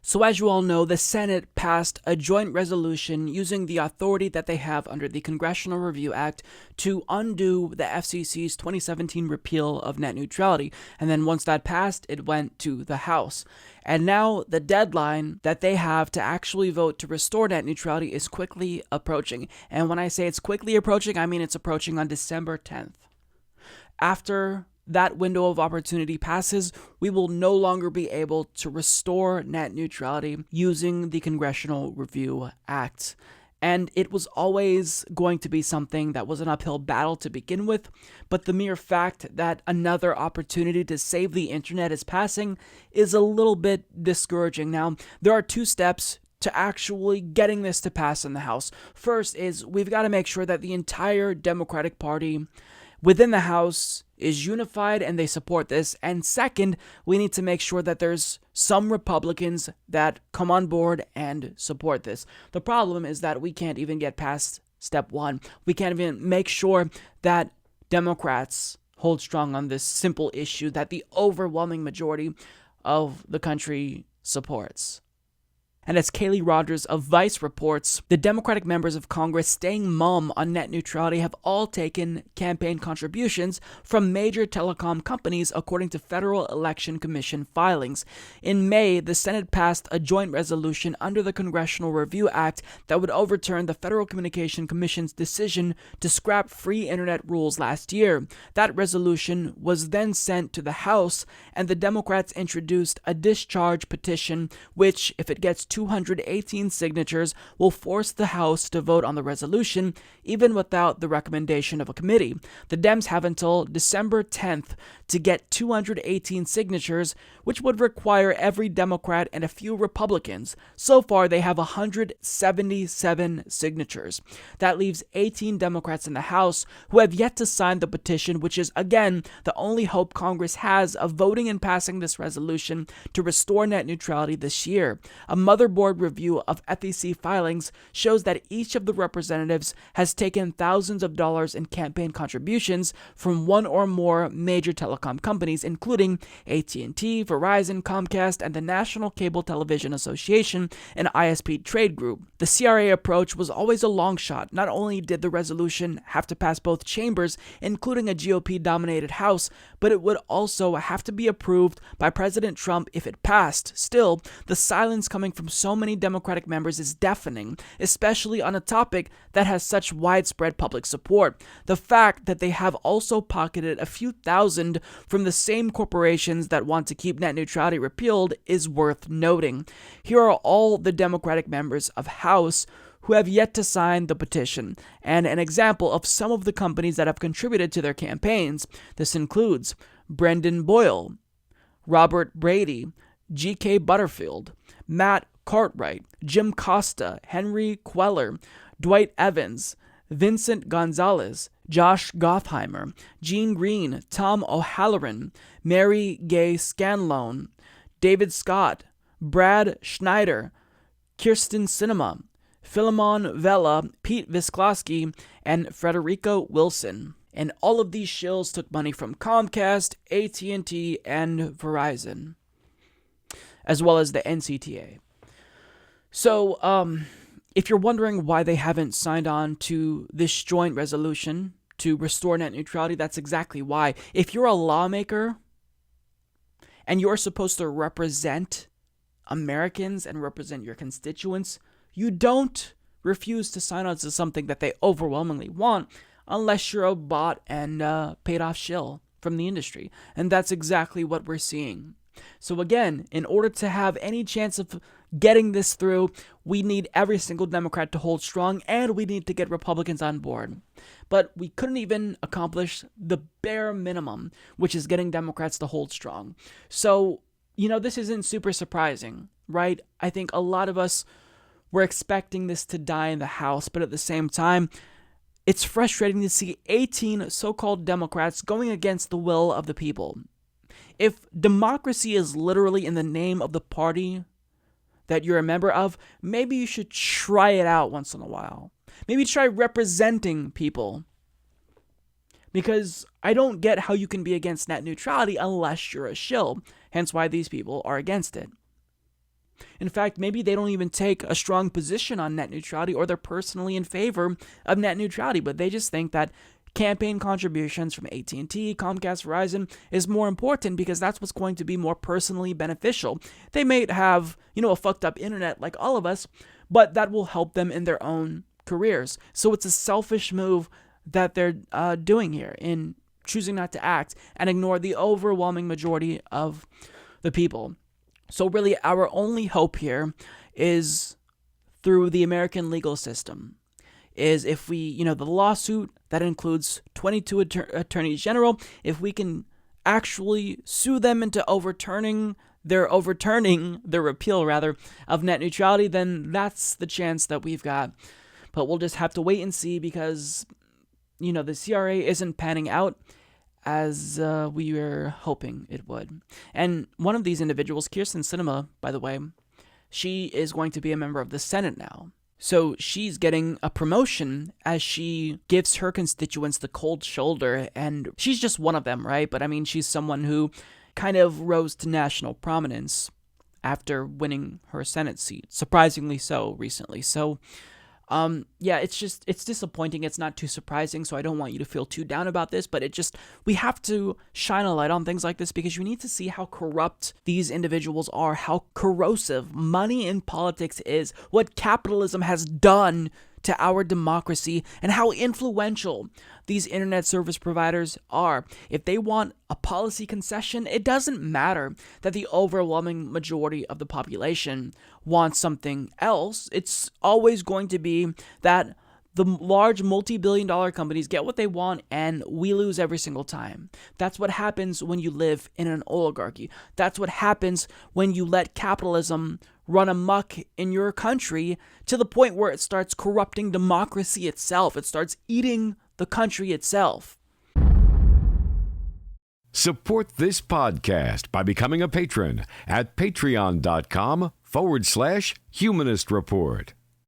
So as you all know, the Senate passed a joint resolution using the authority that they have under the Congressional Review Act to undo the FCC's 2017 repeal of net neutrality. And then once that passed, it went to the House. And now the deadline that they have to actually vote to restore net neutrality is quickly approaching. And when I say it's quickly approaching, I mean it's approaching on December 10th. After that window of opportunity passes, we will no longer be able to restore net neutrality using the Congressional Review Act. And it was always going to be something that was an uphill battle to begin with, but the mere fact that another opportunity to save the internet is passing is a little bit discouraging. Now, there are two steps to actually getting this to pass in the House. First is we've got to make sure that the entire Democratic Party within the House is unified and they support this. And second, we need to make sure that there's some Republicans that come on board and support this. The problem is that we can't even get past step one. We can't even make sure that Democrats hold strong on this simple issue that the overwhelming majority of the country supports. And as Kaylee Rogers of Vice reports, the Democratic members of Congress staying mum on net neutrality have all taken campaign contributions from major telecom companies, according to Federal Election Commission filings. In May, the Senate passed a joint resolution under the Congressional Review Act that would overturn the Federal Communication Commission's decision to scrap free internet rules last year. That resolution was then sent to the House, and the Democrats introduced a discharge petition, which, if it gets 218 signatures, will force the House to vote on the resolution, even without the recommendation of a committee. The Dems have until December 10th to get 218 signatures, which would require every Democrat and a few Republicans. So far, they have 177 signatures. That leaves 18 Democrats in the House who have yet to sign the petition, which is, again, the only hope Congress has of voting and passing this resolution to restore net neutrality this year. A motherboard review of FEC filings shows that each of the representatives has taken thousands of dollars in campaign contributions from one or more major telecom companies, including AT&T, Verizon, Comcast, and the National Cable Television Association, an ISP trade group. The CRA approach was always a long shot. Not only did the resolution have to pass both chambers, including a GOP-dominated House, but it would also have to be approved by President Trump if it passed. Still, the silence coming from so many Democratic members is deafening, especially on a topic that has such widespread public support. The fact that they have also pocketed a few thousand from the same corporations that want to keep net neutrality repealed is worth noting. Here are all the Democratic members of House who have yet to sign the petition, and an example of some of the companies that have contributed to their campaigns. This includes Brendan Boyle, Robert Brady, G.K. Butterfield, Matt Cartwright, Jim Costa, Henry Queller, Dwight Evans, Vincent Gonzalez, Josh Gottheimer, Gene Green, Tom O'Halloran, Mary Gay Scanlone, David Scott, Brad Schneider, Kirsten Sinema, Philemon Vela, Pete Visklosky, and Frederico Wilson. And all of these shills took money from Comcast, AT&T, and Verizon, as well as the NCTA. So, if you're wondering why they haven't signed on to this joint resolution to restore net neutrality, that's exactly why. If you're a lawmaker and you're supposed to represent Americans and represent your constituents, you don't refuse to sign on to something that they overwhelmingly want unless you're a bought and paid off shill from the industry. And that's exactly what we're seeing. So again, in order to have any chance of getting this through, we need every single Democrat to hold strong, and we need to get Republicans on board. But we couldn't even accomplish the bare minimum, which is getting Democrats to hold strong. So, this isn't super surprising, right? I think a lot of us were expecting this to die in the House, but at the same time, it's frustrating to see 18 so-called Democrats going against the will of the people. If democracy is literally in the name of the party that you're a member of, maybe you should try it out once in a while. Maybe try representing people. Because I don't get how you can be against net neutrality unless you're a shill, hence why these people are against it. In fact, maybe they don't even take a strong position on net neutrality, or they're personally in favor of net neutrality, but they just think that campaign contributions from AT&T, Comcast, Verizon is more important because that's what's going to be more personally beneficial. They may have, a fucked up internet like all of us, but that will help them in their own careers. So it's a selfish move that they're doing here in choosing not to act and ignore the overwhelming majority of the people. So really, our only hope here is through the American legal system. Is if we, the lawsuit that includes 22 attorneys general, if we can actually sue them into overturning their repeal of net neutrality, then that's the chance that we've got. But we'll just have to wait and see because, the CRA isn't panning out as we were hoping it would. And one of these individuals, Kirsten Sinema, by the way, she is going to be a member of the Senate now. So she's getting a promotion as she gives her constituents the cold shoulder, and she's just one of them, right? But I mean, she's someone who kind of rose to national prominence after winning her Senate seat, surprisingly so recently. So, it's disappointing. It's not too surprising, so I don't want you to feel too down about this, but we have to shine a light on things like this because you need to see how corrupt these individuals are, how corrosive money in politics is, what capitalism has done to our democracy, and how influential these internet service providers are. If they want a policy concession, it doesn't matter that the overwhelming majority of the population wants something else. It's always going to be that the large multi-billion-dollar companies get what they want and we lose every single time. That's what happens when you live in an oligarchy. That's what happens when you let capitalism run amok in your country to the point where it starts corrupting democracy itself. It starts eating the country itself. Support this podcast by becoming a patron at patreon.com/Humanist Report.